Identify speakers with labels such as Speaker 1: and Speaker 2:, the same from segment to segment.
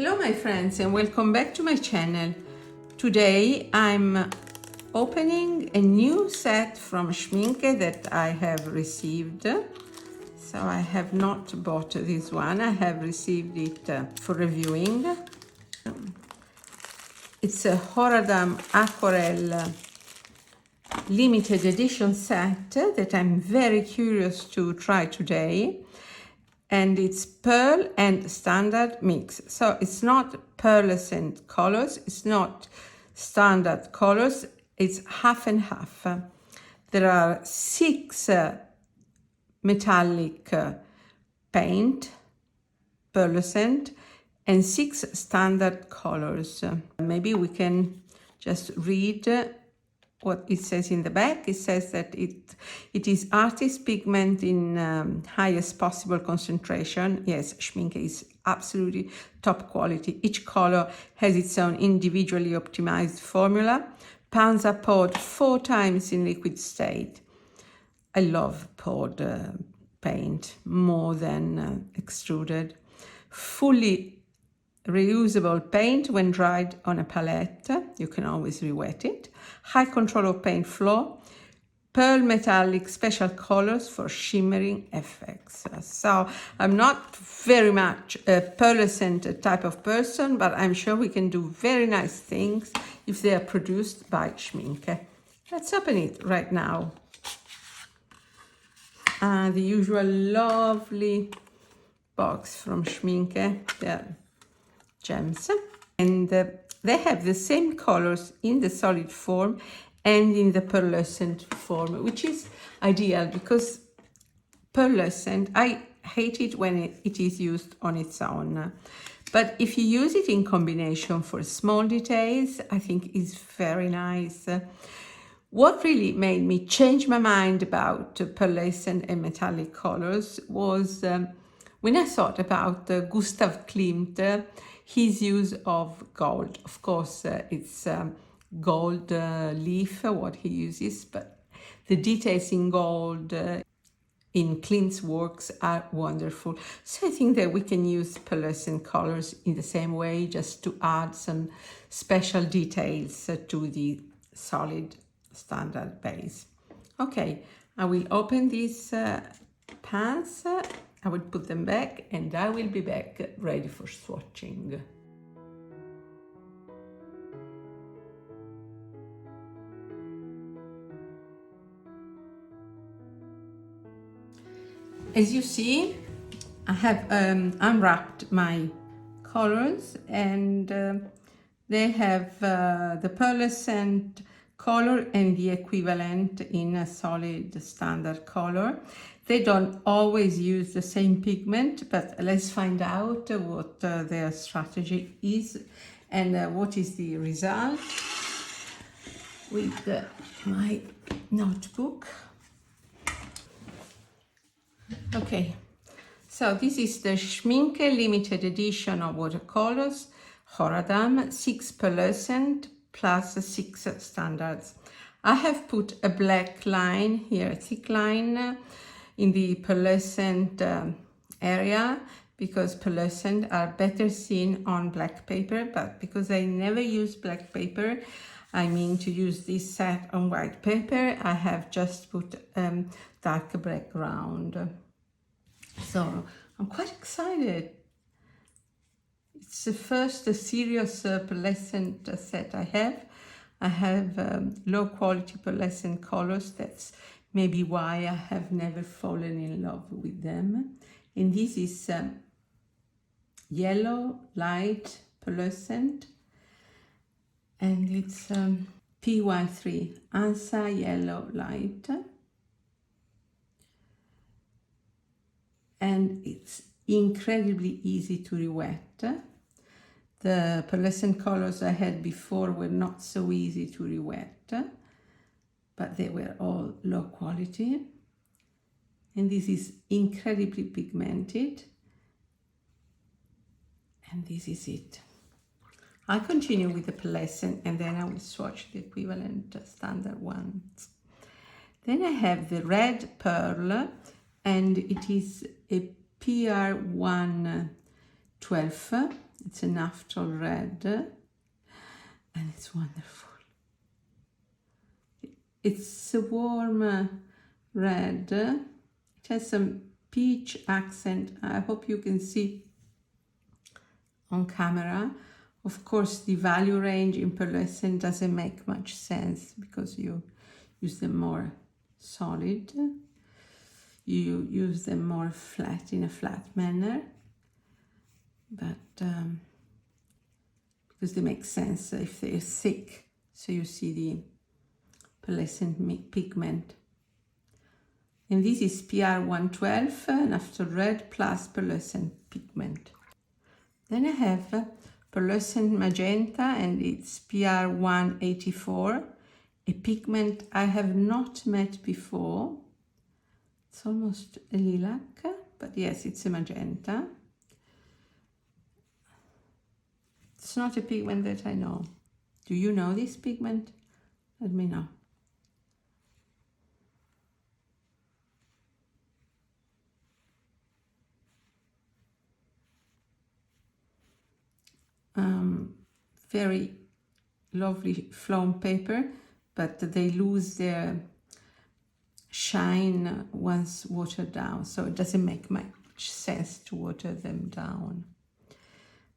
Speaker 1: Hello my friends and welcome back to my channel. Today I'm opening a new set from Schminke that I have received. So I have not bought this one, I have received it for reviewing. It's a Horadam Aquarelle limited edition set that I'm very curious to try today. And it's pearl and standard mix. So it's not pearlescent colors, it's not standard colors, it's half and half. There are 6 metallic paint, pearlescent, and 6 standard colors. Maybe we can just read what it says in the back. It says that it is artist pigment in highest possible concentration. Yes, Schminke is absolutely top quality. Each color has its own individually optimized formula. Pans are poured 4 times in liquid state. I love poured paint more than extruded. Fully reusable paint when dried on a palette. You can always re-wet it. High control of paint flow. Pearl metallic special colors for shimmering effects. So I'm not very much a pearlescent type of person, but I'm sure we can do very nice things if they are produced by Schminke. Let's open it right now. The usual lovely box from Schminke. They're gems, and they have the same colors in the solid form and in the pearlescent form, which is ideal because pearlescent, I hate it when it is used on its own, but if you use it in combination for small details, I think is very nice. What really made me change my mind about pearlescent and metallic colors was when I thought about Gustav Klimt, his use of gold. Of course, it's gold leaf, what he uses, but the details in gold in Klimt's works are wonderful. So I think that we can use pearlescent colors in the same way, just to add some special details to the solid standard base. Okay, I will open these pans. I will put them back and I will be back ready for swatching. As you see, I have unwrapped my colors, and they have the pearlescent color and the equivalent in a solid standard color. They don't always use the same pigment, but let's find out what their strategy is and what is the result with my notebook. Okay, so this is the Schminke limited edition of watercolors, Horadam, 6 pearlescent plus 6 standards. I have put a black line here, a thick line, in the pearlescent area because pearlescent are better seen on black paper, but because I never use black paper, I mean to use this set on white paper, I have just put dark background. So I'm quite excited. It's the first serious pearlescent set I have. I have low quality pearlescent colors. That's maybe why I have never fallen in love with them. And this is yellow light pearlescent, and it's P13 Ansa yellow light, and it's incredibly easy to re-wet. The pearlescent colors I had before were not so easy to re-wet, but they were all low quality. And this is incredibly pigmented. And this is it. I'll continue with the pearlescent and then I will swatch the equivalent standard ones. Then I have the red pearl, and it is a PR112 It's a natural red, and it's wonderful. It's a warm red. It has some peach accent. I hope you can see on camera. Of course, the value range in pearlescent doesn't make much sense because you use them more solid. You use them more flat, in a flat manner. But because they make sense if they're thick. So you see the pearlescent pigment. And this is PR 112, Natural Red plus pearlescent pigment. Then I have pearlescent magenta, and it's PR 184, a pigment I have not met before. It's almost a lilac, but yes, it's a magenta. It's not a pigment that I know. Do you know this pigment? Let me know. Very lovely flown paper, but they lose their shine once watered down, so it doesn't make much sense to water them down.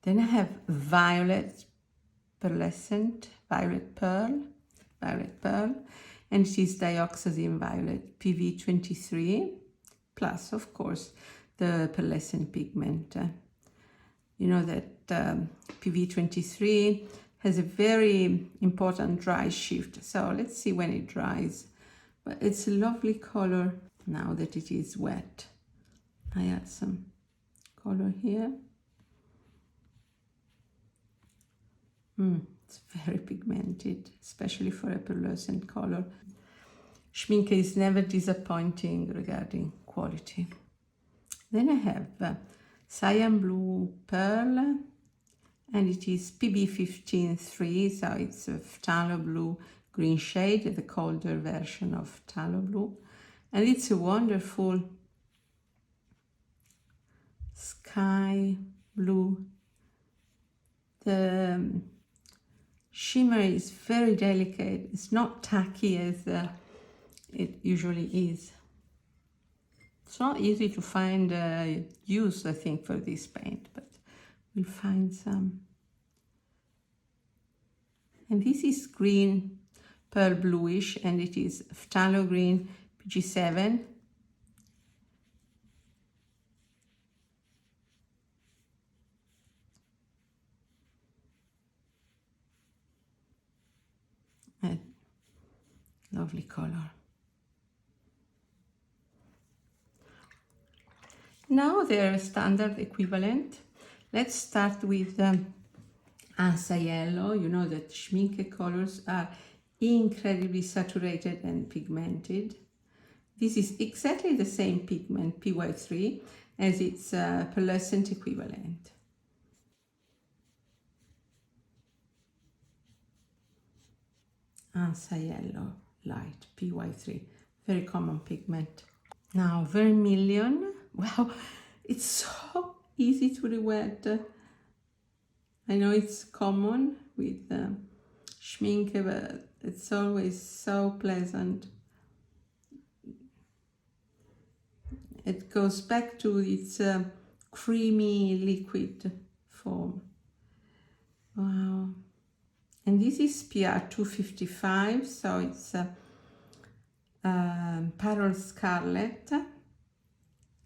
Speaker 1: Then I have violet pearlescent, violet pearl, and it is dioxazine violet, PV23, plus, of course, the pearlescent pigment. You know that PV23 has a very important dry shift, so let's see when it dries. But it's a lovely color now that it is wet. I add some color here. It's very pigmented, especially for a pearlescent color. Schminke is never disappointing regarding quality. Then I have cyan blue pearl, and it is PB153, so it's a phthalo blue green shade, the colder version of phthalo blue, and it's a wonderful sky blue. The shimmer is very delicate. It's not tacky as it usually is. It's not easy to find use, I think, for this paint, but we'll find some. And this is green, pearl bluish, and it is phthalo green PG7. A lovely color. Now their standard equivalent. Let's start with Ansa Yellow. You know that Schminke colors are incredibly saturated and pigmented. This is exactly the same pigment, PY3, as its pearlescent equivalent. Ansa Yellow Light, PY3, very common pigment. Now Vermilion. Wow, it's so easy to re-wet. I know it's common with Schminke, but it's always so pleasant. It goes back to its creamy liquid form. Wow. And this is PR 255, so it's Parole Scarlet,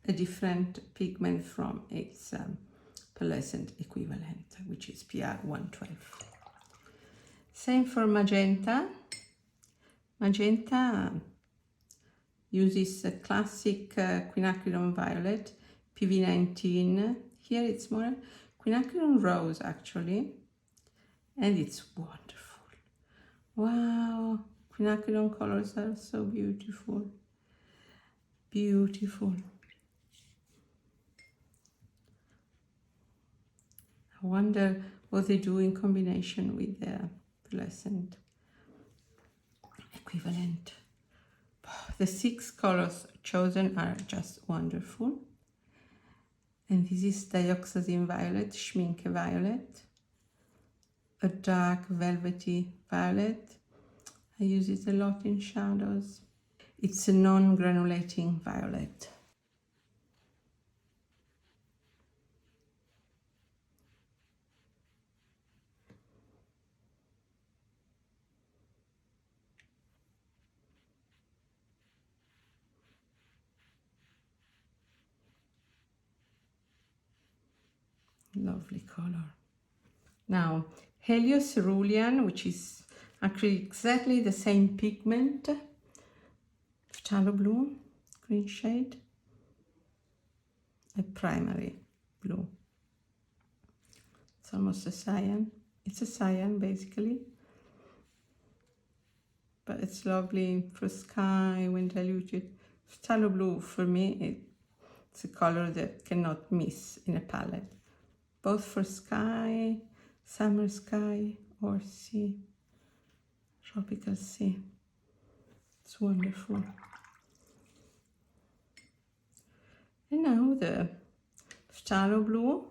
Speaker 1: a different pigment from its pearlescent equivalent, which is PR 112. Same for Magenta. Magenta uses a classic quinacridone violet, PV19. Here it's more quinacridone rose, actually, and it's wonderful. Wow, quinacridone colors are so beautiful. Beautiful. I wonder what they do in combination with their pearlescent equivalent. The 6 colors chosen are just wonderful. And this is dioxazine violet, Schminke violet, a dark velvety violet. I use it a lot in shadows. It's a non-granulating violet. Lovely color. Now, Helios cerulean, which is actually exactly the same pigment, phthalo blue, green shade, a primary blue. It's almost a cyan. It's a cyan basically, but it's lovely for sky when diluted. Phthalo blue for me, it's a color that cannot miss in a palette, both for sky, summer sky, or sea, tropical sea. It's wonderful. And now the phthalo blue,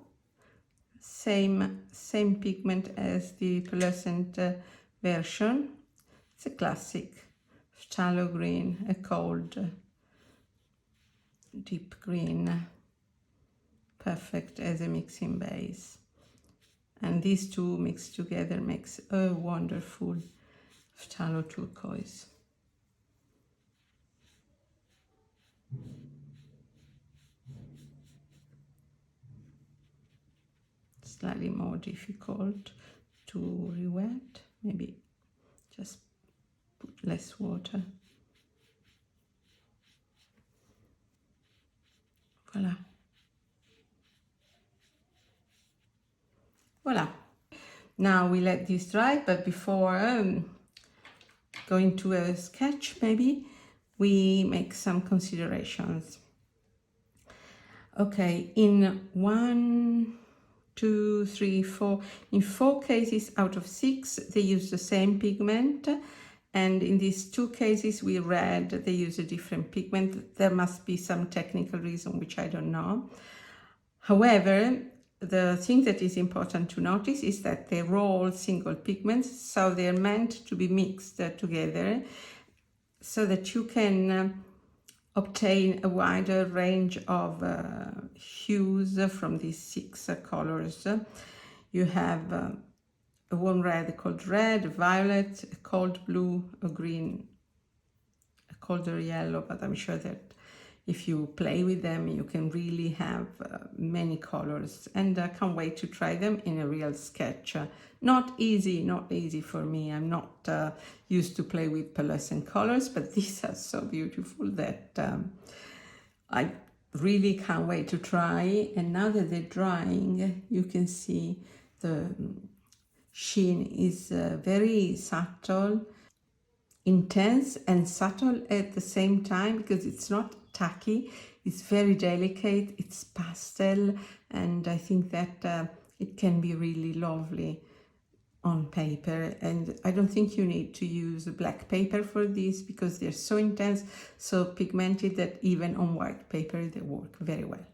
Speaker 1: same pigment as the Pearlescent version. It's a classic phthalo green, a cold deep green, perfect as a mixing base. And these two mixed together makes a wonderful phthalo turquoise. Slightly more difficult to re-wet, maybe just put less water. Voila. Voila. Now we let this dry, but before going to a sketch, maybe we make some considerations. Okay, in 1, 2, 3, 4, in 4 cases out of 6, they use the same pigment. And in these 2 cases we read they use a different pigment. There must be some technical reason, which I don't know. However, the thing that is important to notice is that they're all single pigments, so they're meant to be mixed together so that you can obtain a wider range of hues from these 6 colors. You have a warm red called red, a violet, a cold blue, a green, a colder yellow, but I'm sure that if you play with them, you can really have many colors, and I can't wait to try them in a real sketch. Not easy for me. I'm not used to play with pearlescent colors, but these are so beautiful that I really can't wait to try. And now that they're drying, you can see the sheen is very subtle, intense and subtle at the same time, because it's not tacky, it's very delicate, it's pastel, and I think that it can be really lovely on paper. And I don't think you need to use black paper for this, because they're so intense, so pigmented, that even on white paper they work very well.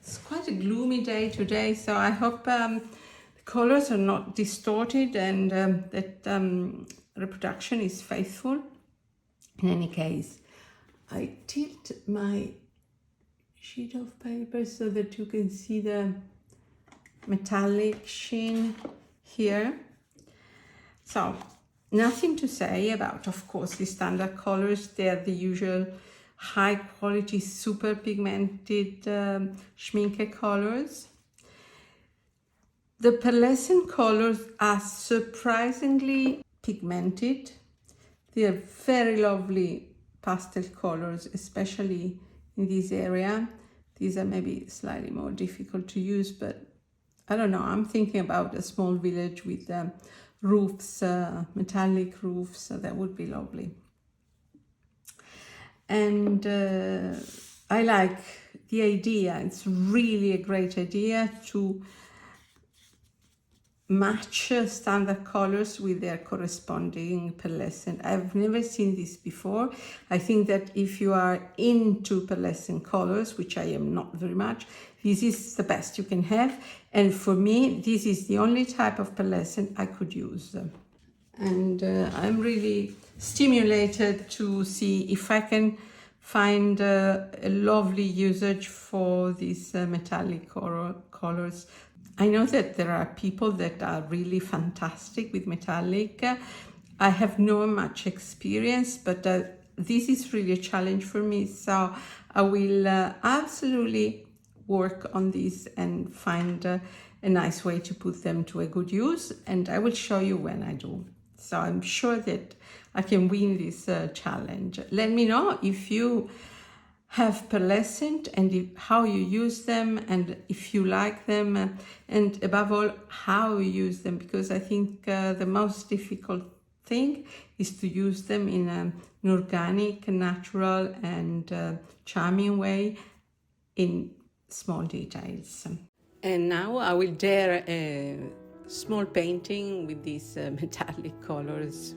Speaker 1: It's quite a gloomy day today, so I hope the colors are not distorted, and that reproduction is faithful. In any case, I tilt my sheet of paper so that you can see the metallic sheen here. So nothing to say about, of course, the standard colors. They're the usual high quality, super pigmented Schminke colors. The pearlescent colors are surprisingly pigmented. They are very lovely pastel colors, especially in this area. These are maybe slightly more difficult to use, but I don't know, I'm thinking about a small village with roofs, metallic roofs, so that would be lovely. And I like the idea. It's really a great idea to match standard colors with their corresponding pearlescent. I've never seen this before. I think that if you are into pearlescent colors, which I am not very much, this is the best you can have. And for me, this is the only type of pearlescent I could use. And I'm really stimulated to see if I can find a lovely usage for these metallic colors. I know that there are people that are really fantastic with metallic. I have no much experience, but this is really a challenge for me. So I will absolutely work on this and find a nice way to put them to a good use. And I will show you when I do. So I'm sure that I can win this challenge. Let me know if you have pearlescent and how you use them, and if you like them, and above all how you use them, because I think the most difficult thing is to use them in an organic, natural and charming way in small details. And now I will dare a small painting with these metallic colors.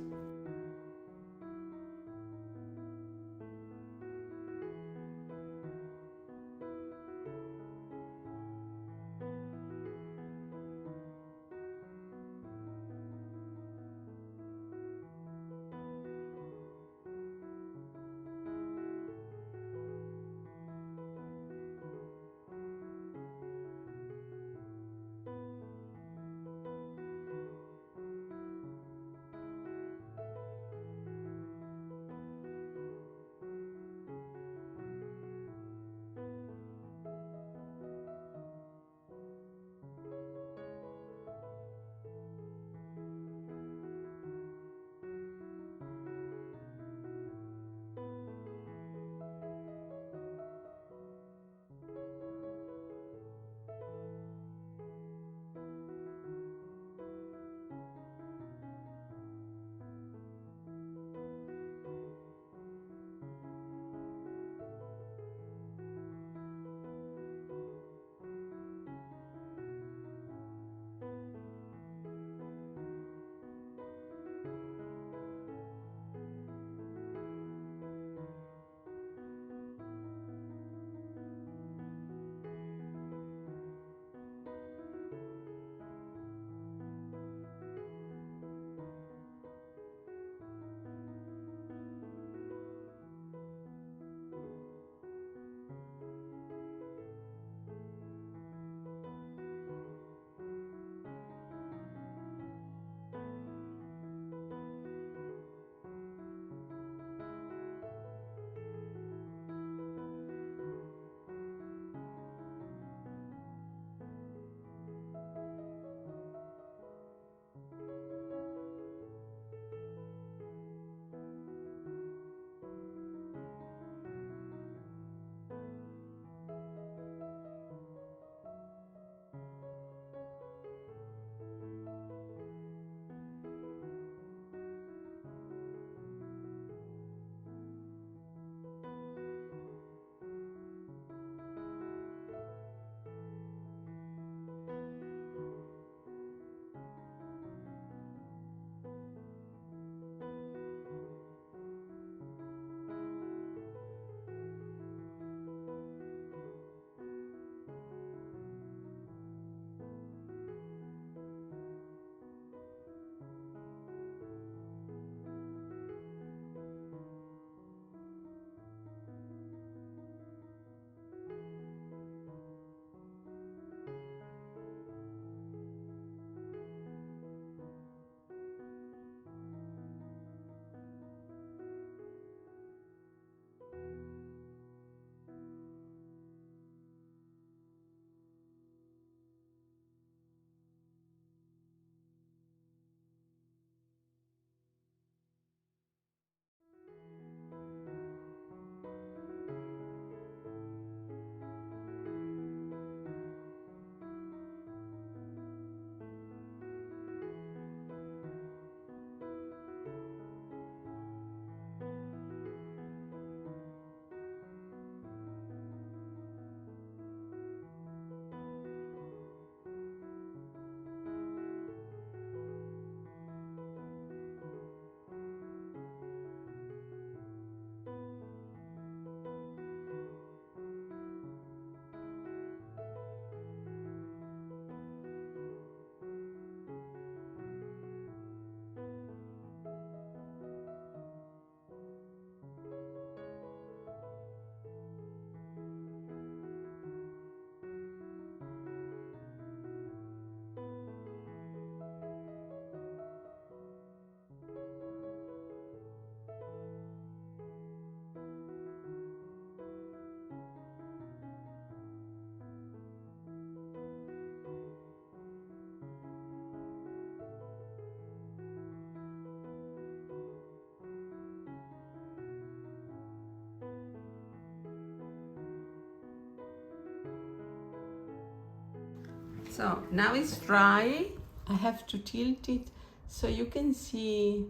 Speaker 1: So now it's dry. I have to tilt it so you can see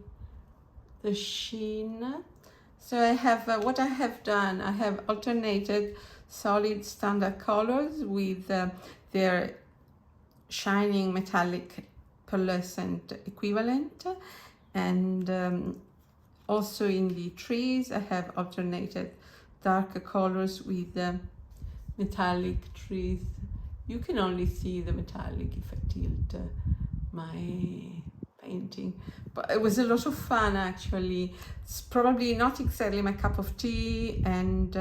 Speaker 1: the sheen. So I have, what I have done, I have alternated solid standard colors with their shining metallic pearlescent equivalent, and also in the trees I have alternated darker colors with metallic trees. You can only see the metallic if I tilt my painting, but it was a lot of fun actually. It's probably not exactly my cup of tea, and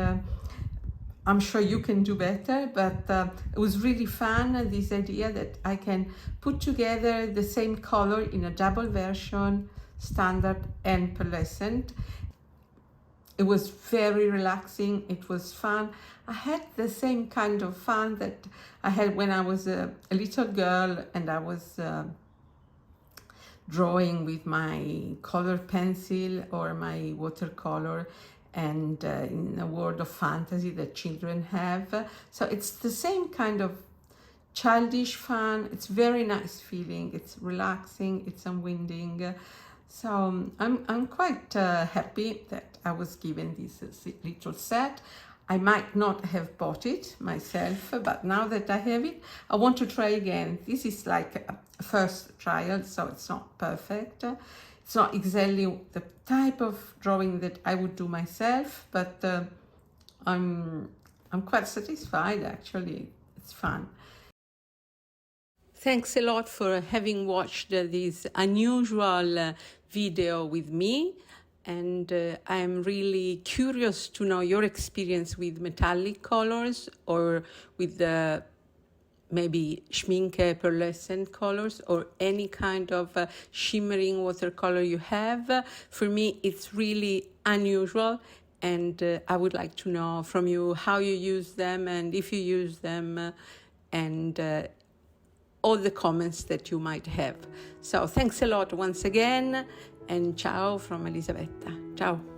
Speaker 1: I'm sure you can do better, but it was really fun, this idea that I can put together the same color in a double version, standard and pearlescent. It was very relaxing, it was fun. I had the same kind of fun that I had when I was a little girl and I was drawing with my colored pencil or my watercolor, and in a world of fantasy that children have. So it's the same kind of childish fun. It's very nice feeling, it's relaxing, it's unwinding. So I'm quite happy that I was given this little set. I might not have bought it myself, but now that I have it, I want to try again. This is like a first trial, so it's not perfect. It's not exactly the type of drawing that I would do myself, but I'm quite satisfied actually. It's fun. Thanks a lot for having watched this unusual video with me, and I'm really curious to know your experience with metallic colors or with the maybe Schminke pearlescent colors or any kind of shimmering watercolor you have. For me, it's really unusual, and I would like to know from you how you use them and if you use them, and all the comments that you might have. So thanks a lot once again, and ciao from Elisabetta. Ciao.